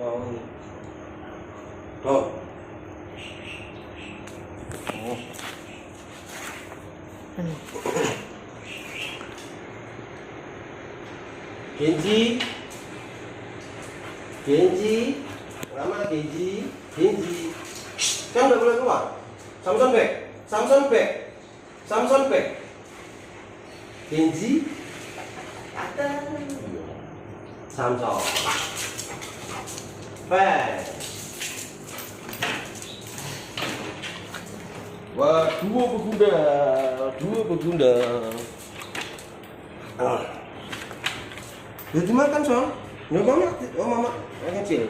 Tuh. Genji, mana Genji? Kan udah boleh keluar. Samson back. Genji, ada. Samson, back. Wah, dua begunda. Ya dimakan Son. Ya mama yang kecil.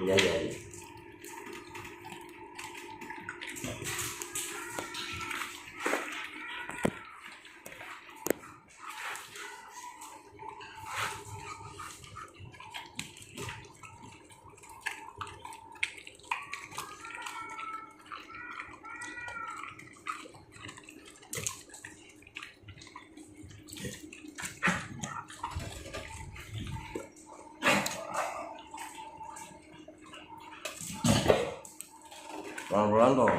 Iya. Pelan-pelan dong.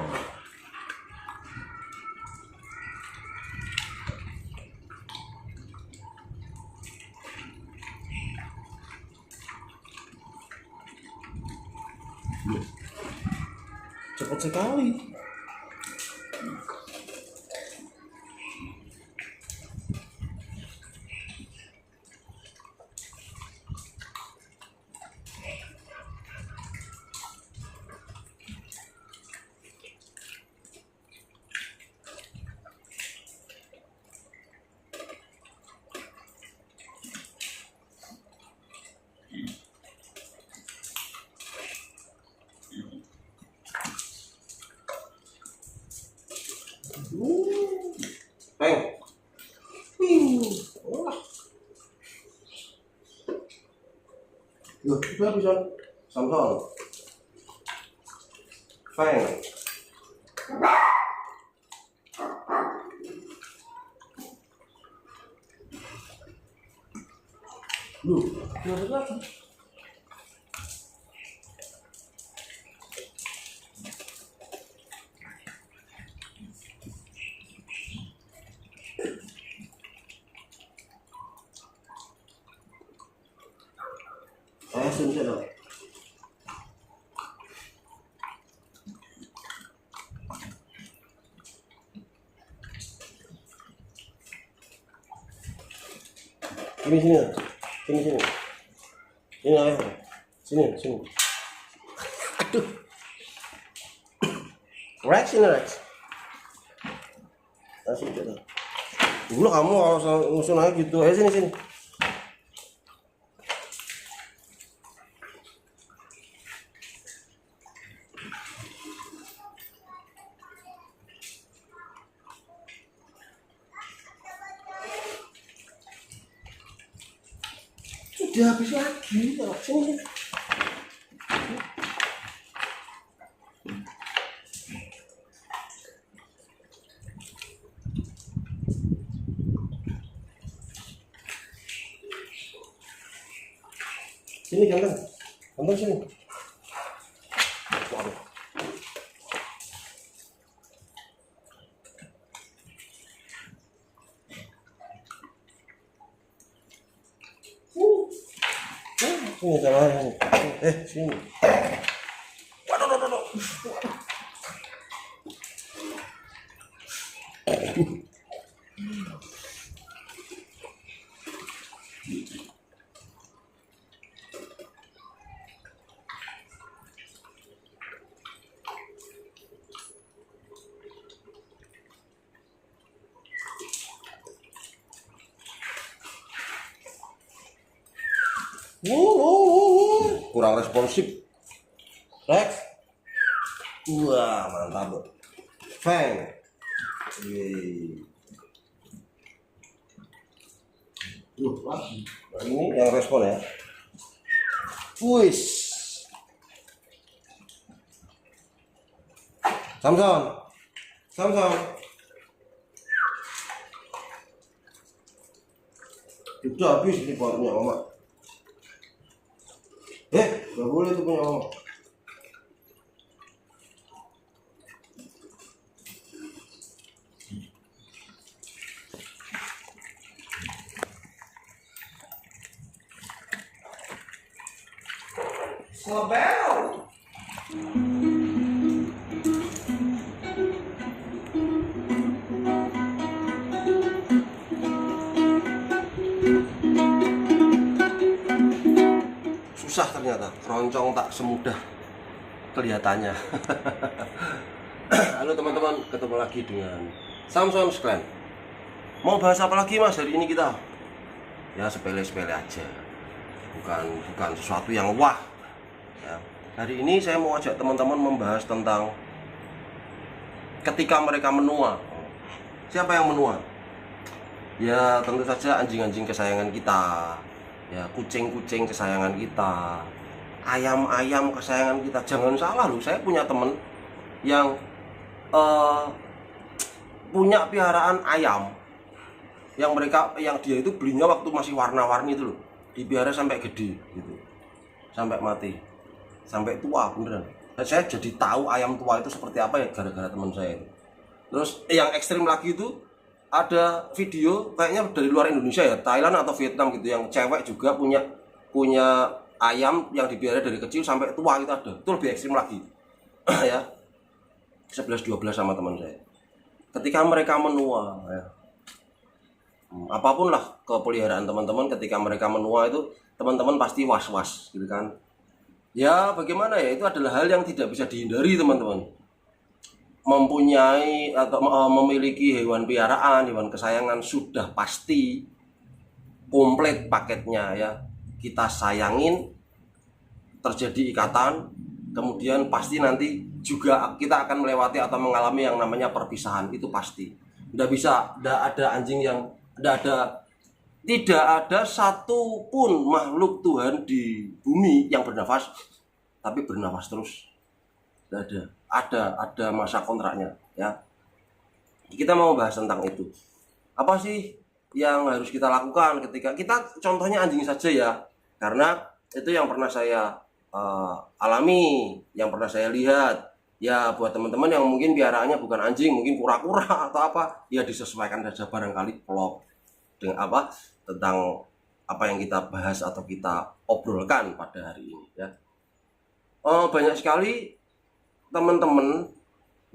Cepat sekali. Peng. Wah. Loh, itu bisa Samson. Peng. Loh, kenapa lagi? Sini dong. Sini. Ini apa? Sini. Aduh. Rex. Langsung gitu. Dulu kamu harus ngusun aja gitu. Ayo sini. Sudah habis lagi. Sini. Sini ganteng sini. Waduh. Sini sama sini. Sini. Waduh. Kurang responsif. Rex. Wah, mantap. Feng. Lagi. Nah, ini yang respon ya. Wis. Samson. Samson. Udah habis ini punya mama. Gak boleh tuh punya mama. Selebel. Susah ternyata, keroncong tak semudah kelihatannya. Halo teman-teman, ketemu lagi dengan Samson Sklen. Mau bahas apa lagi mas hari ini kita? Ya sepele-sepele aja, bukan sesuatu yang wah ya. Hari ini saya mau ajak teman-teman membahas tentang ketika mereka menua. Siapa yang menua? Ya tentu saja anjing-anjing kesayangan kita, ya kucing-kucing kesayangan kita, ayam-ayam kesayangan kita. Jangan salah loh, saya punya temen yang punya piaraan ayam yang dia itu belinya waktu masih warna-warni itu loh, dipelihara sampai gede gitu, sampai mati, sampai tua beneran. Dan saya jadi tahu ayam tua itu seperti apa ya gara-gara teman saya itu. Terus yang ekstrim lagi itu ada video kayaknya dari luar Indonesia ya, Thailand atau Vietnam gitu, yang cewek juga punya ayam yang dipelihara dari kecil sampai tua itu ada. Itu lebih ekstrim lagi. Ya. 11-12 sama teman saya. Ketika mereka menua ya. Apapun lah kepeliharaan teman-teman, ketika mereka menua itu teman-teman pasti was-was gitu kan. Ya bagaimana ya, itu adalah hal yang tidak bisa dihindari teman-teman. Mempunyai atau memiliki hewan piaraan, hewan kesayangan sudah pasti komplit paketnya ya. Kita sayangin, terjadi ikatan, kemudian pasti nanti juga kita akan melewati atau mengalami yang namanya perpisahan, itu pasti. Tidak ada anjing yang tidak ada satu pun makhluk Tuhan di bumi yang bernafas tapi bernafas terus. Tidak ada masa kontraknya ya. Kita mau bahas tentang itu. Apa sih yang harus kita lakukan ketika kita, contohnya anjing saja ya, karena itu yang pernah saya alami, yang pernah saya lihat. Ya buat teman-teman yang mungkin piaraannya bukan anjing, mungkin kura-kura atau apa, ya disesuaikan saja barangkali vlog dengan apa tentang apa yang kita bahas atau kita obrolkan pada hari ini ya. Banyak sekali teman-teman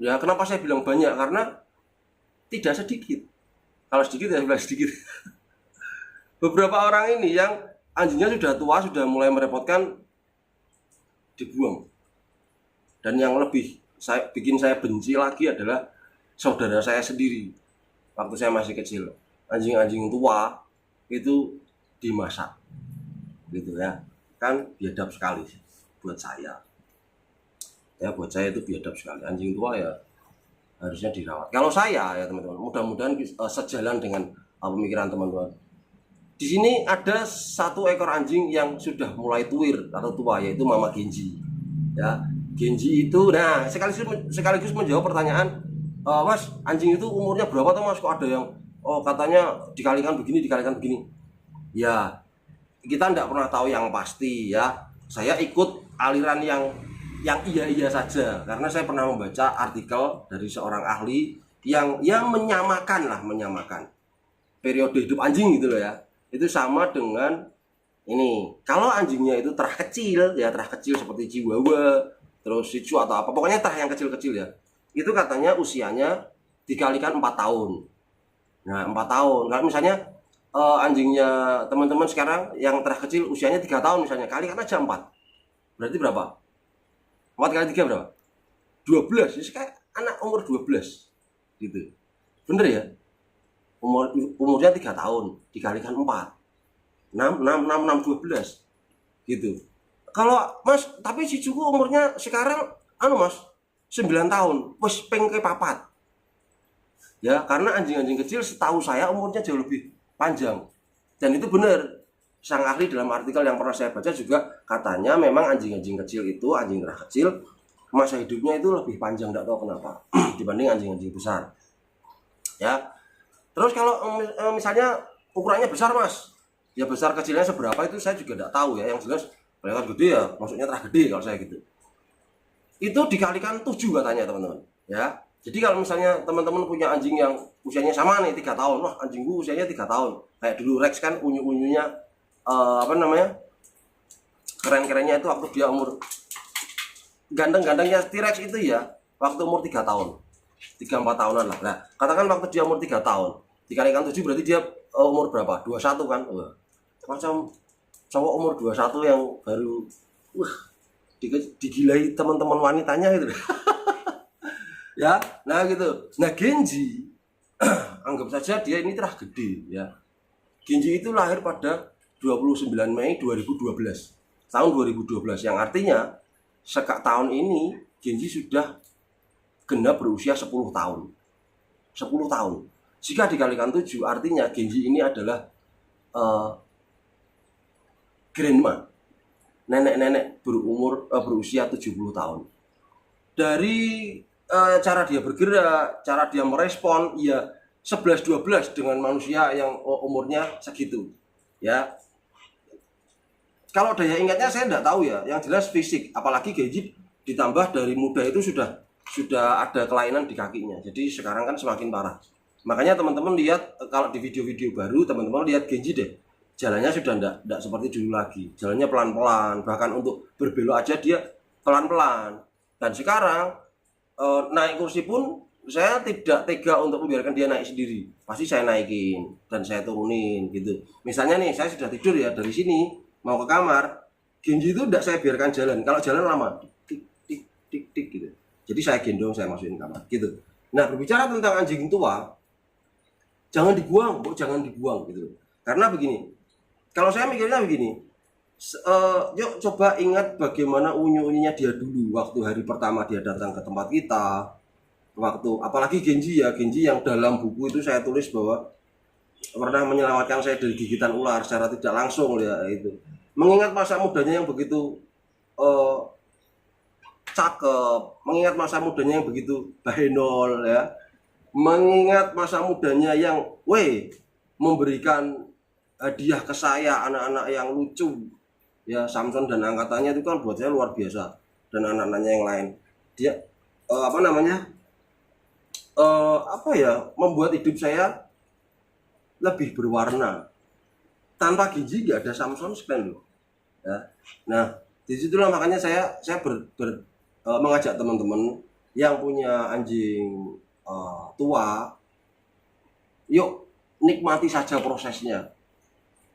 ya, kenapa saya bilang banyak, karena tidak sedikit. Kalau sedikit ya bilang sedikit. Beberapa orang ini yang anjingnya sudah tua, sudah mulai merepotkan, dibuang. Dan yang lebih bikin saya benci lagi adalah saudara saya sendiri. Waktu saya masih kecil, anjing-anjing tua itu dimasak gitu ya, kan biadab sekali buat saya ya. Buat saya itu biadab sekali, anjing tua ya harusnya dirawat. Kalau saya ya teman-teman, mudah-mudahan sejalan dengan pemikiran teman-teman. Di sini ada satu ekor anjing yang sudah mulai tuir atau tua, yaitu Mama Genji ya. Genji itu, nah sekaligus menjawab pertanyaan, mas, anjing itu umurnya berapa tuh mas? Kok ada yang katanya dikalikan begini ya. Kita tidak pernah tahu yang pasti ya. Saya ikut aliran yang iya saja, karena saya pernah membaca artikel dari seorang ahli yang menyamakan periode hidup anjing gitu loh ya. Itu sama dengan ini, kalau anjingnya itu terah kecil seperti Chihuahua, terus Shih Tzu atau apa, pokoknya terah yang kecil-kecil ya, itu katanya usianya dikalikan 4 tahun. Nah 4 tahun, kalau misalnya anjingnya teman-teman sekarang yang terah kecil usianya 3 tahun misalnya, kalikan aja 4, berarti berapa? 4 kali 3 berapa? 12, jadi kayak anak umur 12 gitu, bener ya. Umurnya 3 tahun dikalikan 4, 6 12 gitu. Kalau mas, tapi si cuku umurnya sekarang mas 9 tahun, wes pengke papat ya, karena anjing-anjing kecil setahu saya umurnya jauh lebih panjang Dan itu benar. Sang ahli dalam artikel yang pernah saya baca juga katanya memang anjing-anjing kecil itu, anjing merah kecil, masa hidupnya itu lebih panjang, tidak tahu kenapa, dibanding anjing-anjing besar. Ya. Terus kalau misalnya ukurannya besar mas, ya besar kecilnya seberapa itu saya juga tidak tahu ya. Yang jelas kelihatan gede ya, maksudnya terah gede kalau saya gitu. Itu dikalikan 7 katanya teman-teman. Ya. Jadi kalau misalnya teman-teman punya anjing yang usianya sama nih 3 tahun, wah anjingku usianya 3 tahun. Kayak dulu Rex kan unyu-unyunya keren-kerennya itu waktu dia umur ganteng-gantengnya T-Rex itu ya waktu umur 3 tahun 3-4 tahunan lah. Nah katakan waktu dia umur 3 tahun dikalikan 7 berarti dia umur berapa? 21 kan. Wah, macam cowok umur 21 yang baru digilai teman-teman wanitanya gitu. Ya, nah gitu. Nah Genji anggap saja dia ini terah gede ya. Genji itu lahir pada 29 Mei 2012, tahun 2012, yang artinya tahun ini Genji sudah genap berusia 10 tahun. 10 tahun. Jika dikalikan 7 artinya Genji ini adalah grandma, nenek-nenek berusia 70 tahun. Dari cara dia bergerak, cara dia merespon, ya 11-12 dengan manusia yang umurnya segitu. Ya, kalau daya ingatnya saya tidak tahu ya, yang jelas fisik, apalagi Genji ditambah dari muda itu sudah ada kelainan di kakinya, jadi sekarang kan semakin parah. Makanya teman-teman lihat kalau di video-video baru teman-teman lihat Genji deh, jalannya sudah tidak seperti dulu lagi, jalannya pelan-pelan, bahkan untuk berbelok aja dia pelan-pelan. Dan sekarang naik kursi pun saya tidak tega untuk membiarkan dia naik sendiri, pasti saya naikin dan saya turunin gitu. Misalnya nih saya sudah tidur ya, dari sini mau ke kamar, Genji itu tidak saya biarkan jalan. Kalau jalan lama, tik tik tik tik gitu. Jadi saya gendong, saya masukin kamar gitu. Nah berbicara tentang anjing tua, jangan dibuang, jangan dibuang gitu. Karena begini, kalau saya mikirnya begini, yuk coba ingat bagaimana unyu-unyunya dia dulu waktu hari pertama dia datang ke tempat kita. Waktu apalagi Genji ya, Genji yang dalam buku itu saya tulis bahwa pernah menyelamatkan saya dari gigitan ular secara tidak langsung ya itu. Mengingat masa mudanya yang begitu cakep, mengingat masa mudanya yang begitu bahenol ya, mengingat masa mudanya yang memberikan hadiah ke saya, anak-anak yang lucu ya, Samson dan angkatannya itu kan buat saya luar biasa, dan anak-anaknya yang lain. Dia membuat hidup saya lebih berwarna. Tanpa Genji nggak ada Samson Span loh. Ya. Nah, disitulah makanya saya mengajak teman-teman yang punya anjing tua, yuk nikmati saja prosesnya.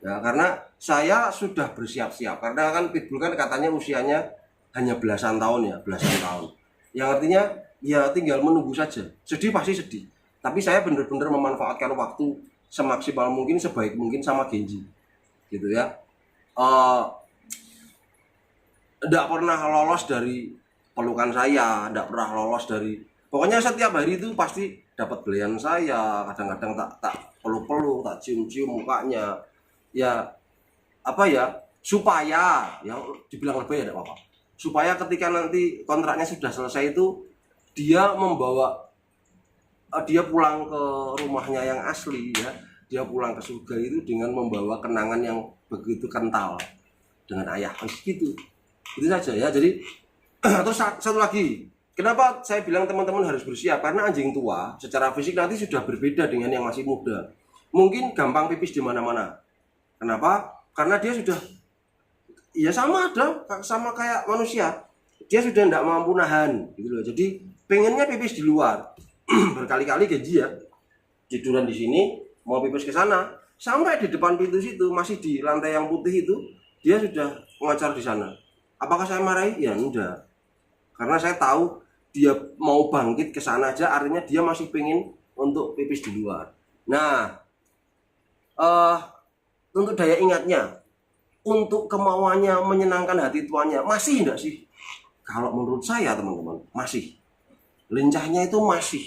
Ya, karena saya sudah bersiap-siap. Karena kan Pitbull kan katanya usianya hanya belasan tahun ya, belasan tahun. Yang artinya ya tinggal menunggu saja. Sedih pasti sedih. Tapi saya benar-benar memanfaatkan waktu semaksimal mungkin, sebaik mungkin sama Genji. Gitu ya. Tidak pernah lolos dari pelukan saya, tidak pernah lolos dari, pokoknya setiap hari itu pasti dapat belian saya. Kadang-kadang tak peluk-peluk, tak cium-cium mukanya ya, supaya ya dibilang lebih ya tidak apa-apa, supaya ketika nanti kontraknya sudah selesai itu dia pulang ke rumahnya yang asli ya, dia pulang ke surga itu dengan membawa kenangan yang begitu kental dengan ayah, gitu. Itu saja ya. Jadi atau satu lagi, kenapa saya bilang teman-teman harus bersiap, karena anjing tua secara fisik nanti sudah berbeda dengan yang masih muda. Mungkin gampang pipis di mana-mana. Kenapa? Karena dia sudah ya sama kayak manusia. Dia sudah tidak mampu nahan gitu loh. Jadi pengennya pipis di luar. Berkali-kali Genji ya tiduran di sini, mau pipis ke sana, sampai di depan pintu situ masih di lantai yang putih itu dia sudah mengacar di sana. Apakah saya marahi? Ya enggak. Karena saya tahu dia mau bangkit ke sana aja, artinya dia masih pengen untuk pipis di luar. Nah, untuk daya ingatnya, untuk kemauannya menyenangkan hati tuannya, masih enggak sih? Kalau menurut saya teman-teman, masih. Lincahnya itu masih.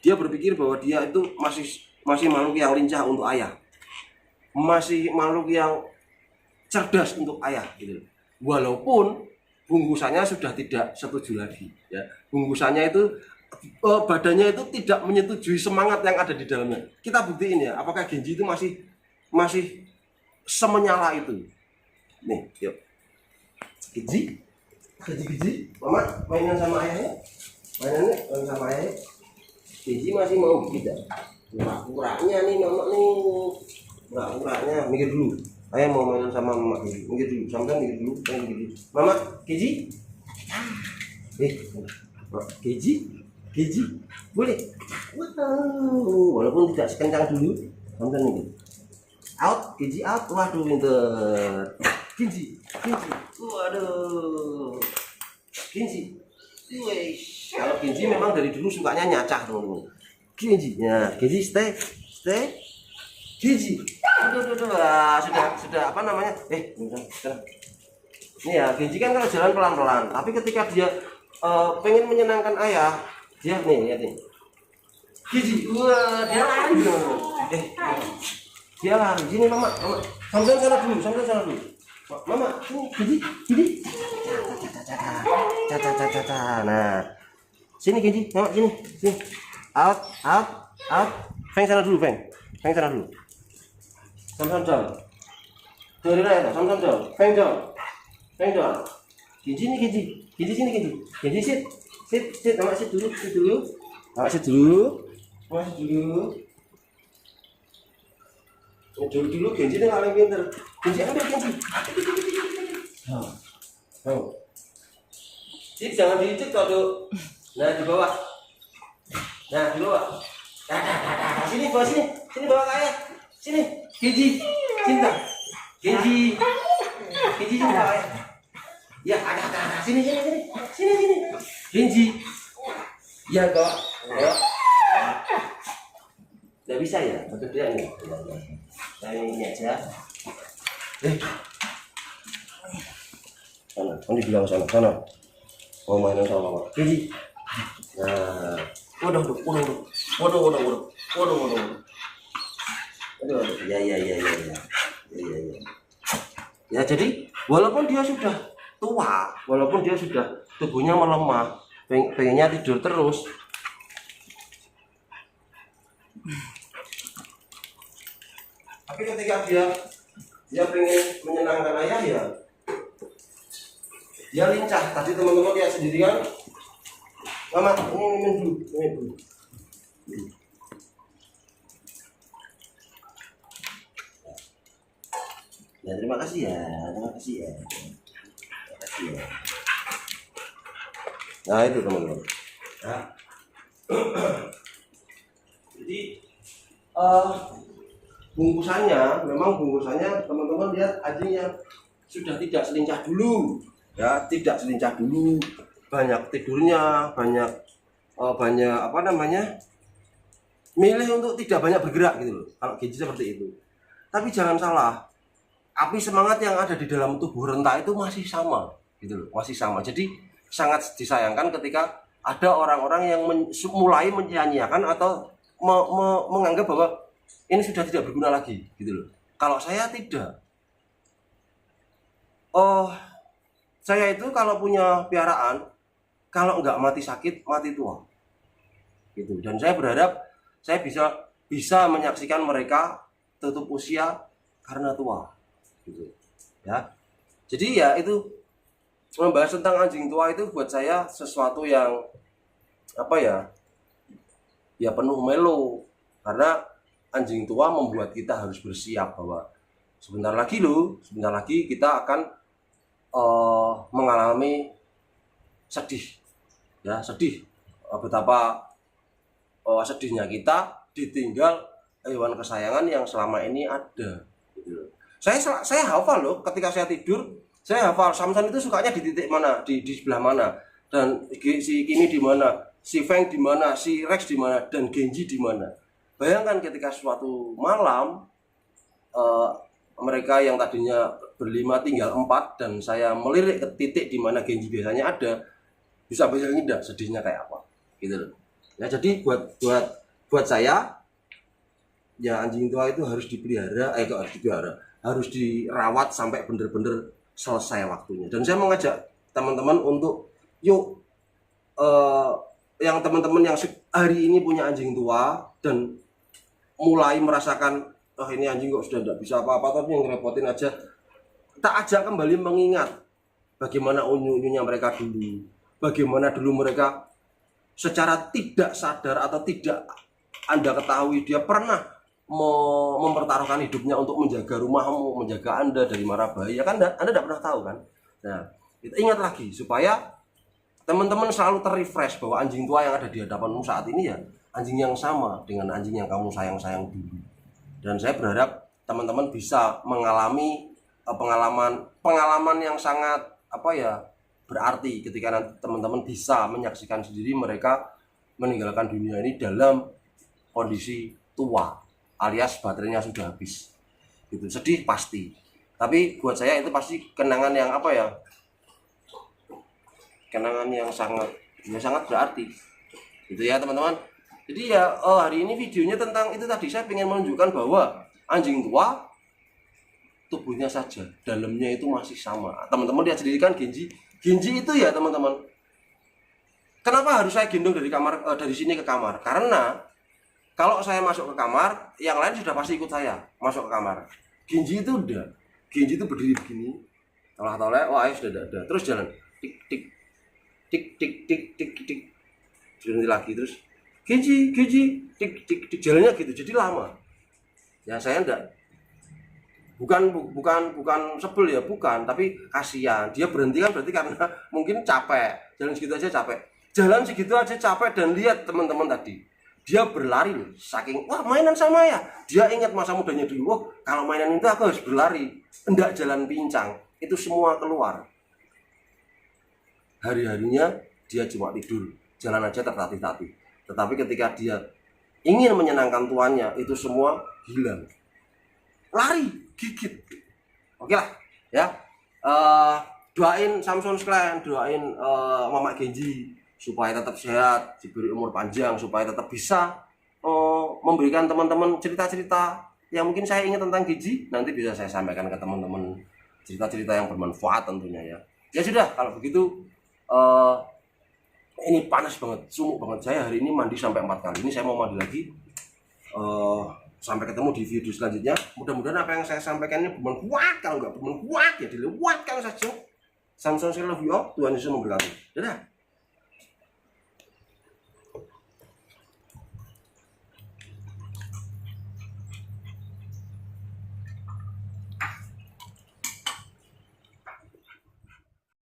Dia berpikir bahwa dia itu masih makhluk yang lincah untuk ayah. masih makhluk yang cerdas untuk ayah gitu. Walaupun bungkusannya sudah tidak setuju lagi ya. Bungkusannya itu badannya itu tidak menyetujui semangat yang ada di dalamnya. Kita buktiin ya, apakah Genji itu masih semenyala itu. Nih, yuk. Genji, Mama mainan sama ayahnya. Main sama ayahnya. Genji masih mau tidak? Pura-puranya nih Mama nih. Pura-puranya mikir dulu. Ayah mau mainan sama Mama Genji. Mikir dulu, sampai mikir dulu, Mama, Genji. Genji, boleh? Wow, walaupun tidak sekencang dulu, sampai nih. Out, Genji out. Waduh, pinter. Genji, waduh. Genji. Kalau Genji memang dari dulu sukanya nyacah teman-teman. Genji, ya, Genji stay. Genji. Aduh, sudah apa namanya? Ini ya, Genji kan kalau jalan pelan-pelan, tapi ketika dia pengen menyenangkan ayah, dia nih, lihat nih. Genji, wah, dia lari dong. Dia lari. Sini Mama. Sambil sana dulu. Mama, sini, Genji. Nah, sini Genji, Mama sini. Out. Feng sana dulu, Feng sana dulu. Sam jalan. Dari raya, Sam jalan. Feng jalan. Genji nih, Genji sini, Genji sit. Mama sit dulu. Dulu Genji nih paling pinter. Genji ambil Genji. Sit jangan diicik kalau. Nah di bawah. Sini bawa kaya. Sini Genji. Cinta. Genji cinta kaya. Ya ada. Sini. Genji. Ya kok. Nggak bisa ya, kegedean nih. Saya ini aja. Sana, di bilang sana. Mau mainan sama Mama. Genji. Nah, waduh. Waduh. Ya. Ya jadi walaupun dia sudah tua, walaupun dia sudah tubuhnya melemah, pengennya tidur terus. Tapi ketika dia pengen menyenangkan ayah ya, dia lincah. Tadi teman-teman lihat sendiri kan, Mama ini dulu. Ya terima kasih ya. Nah itu teman-teman. Nah. Jadi bungkusannya teman-teman lihat anjingnya sudah tidak selincah dulu ya, banyak tidurnya, banyak apa namanya, milih untuk tidak banyak bergerak gitu loh kalau Genji seperti itu. Tapi jangan salah, api semangat yang ada di dalam tubuh Renta itu masih sama gitu loh, jadi sangat disayangkan ketika ada orang-orang yang mulai menyia-nyiakan atau menganggap bahwa ini sudah tidak berguna lagi gitu loh. Kalau saya tidak, saya itu kalau punya piaraan, kalau nggak mati sakit, mati tua gitu. Dan saya berharap saya bisa menyaksikan mereka tutup usia karena tua gitu ya. Jadi ya itu, membahas tentang anjing tua itu buat saya sesuatu yang apa ya penuh melo, karena anjing tua membuat kita harus bersiap bahwa sebentar lagi kita akan mengalami sedih betapa sedihnya kita ditinggal hewan kesayangan yang selama ini ada gitu. Saya hafal loh, ketika saya tidur saya hafal Samson itu sukanya di titik mana, di sebelah mana, dan si Kimi di mana, si Feng di mana, si Rex di mana, dan Genji di mana. Bayangkan ketika suatu malam mereka yang tadinya berlima tinggal 4 dan saya melirik ke titik di mana Genji biasanya ada, bisa bayangin enggak sedihnya kayak apa gitu loh. Ya jadi buat saya ya anjing tua itu harus dipelihara, kok harus dipelihara, harus dirawat sampai benar-benar selesai waktunya. Dan saya mengajak teman-teman untuk yuk, yang teman-teman yang hari ini punya anjing tua dan mulai merasakan oh ini anjing kok sudah tidak bisa apa-apa tapi yang ngerepotin aja, tak ajak kembali mengingat bagaimana unyu-unyunya mereka dulu, bagaimana dulu mereka secara tidak sadar atau tidak Anda ketahui dia pernah mempertaruhkan hidupnya untuk menjaga rumahmu, menjaga Anda dari mara bahaya, kan Anda tidak pernah tahu kan. Nah, kita ingat lagi supaya teman-teman selalu terrefresh bahwa anjing tua yang ada di hadapanmu saat ini ya anjing yang sama dengan anjing yang kamu sayang-sayang dulu. Dan saya berharap teman-teman bisa mengalami pengalaman yang sangat berarti ketika nanti teman-teman bisa menyaksikan sendiri mereka meninggalkan dunia ini dalam kondisi tua alias baterainya sudah habis. Gitu. Sedih pasti. Tapi buat saya itu pasti kenangan yang kenangan yang sangat berarti. Gitu ya teman-teman. Jadi ya hari ini videonya tentang itu tadi, saya ingin menunjukkan bahwa anjing tua tubuhnya saja, dalamnya itu masih sama. Teman-teman lihat sendiri kan Genji itu ya teman-teman. Kenapa harus saya gendong dari kamar dari sini ke kamar? Karena kalau saya masuk ke kamar, yang lain sudah pasti ikut saya masuk ke kamar. Genji itu udah, Genji itu berdiri begini, toleh-toleh, wah sudah ada, terus jalan, tik tik tik tik tik tik tik, berhenti lagi terus. Genji, tik, tik, tik, jalannya gitu, jadi lama. Ya saya enggak, bukan sebel ya, bukan, tapi kasihan. Dia berhenti kan berarti karena mungkin capek, jalan segitu aja capek. Jalan segitu aja capek dan lihat teman-teman tadi, dia berlari loh, saking wah mainan sama ya. Dia ingat masa mudanya dulu, wah kalau mainan itu aku harus berlari, enggak jalan pincang, itu semua keluar. Hari-harinya dia cuma tidur, jalan aja tertatih-tatih. Tetapi ketika dia ingin menyenangkan tuannya, itu semua hilang. Lari, gigit. Oke lah, ya. Doain Samson sekalian, doain Mama Genji supaya tetap sehat, diberi umur panjang, supaya tetap bisa memberikan teman-teman cerita-cerita yang mungkin saya ingat tentang Genji, nanti bisa saya sampaikan ke teman-teman, cerita-cerita yang bermanfaat tentunya ya. Ya sudah, kalau begitu ini panas banget, sumuk banget. Saya hari ini mandi sampai 4 kali. Ini saya mau mandi lagi. Sampai ketemu di video selanjutnya. Mudah-mudahan apa yang saya sampaikan ini bermanfaat. Kalau nggak bermanfaat ya dilewatkan saja. Samsung, saya love you all. Tuhan Yesus memberkati. Dadah.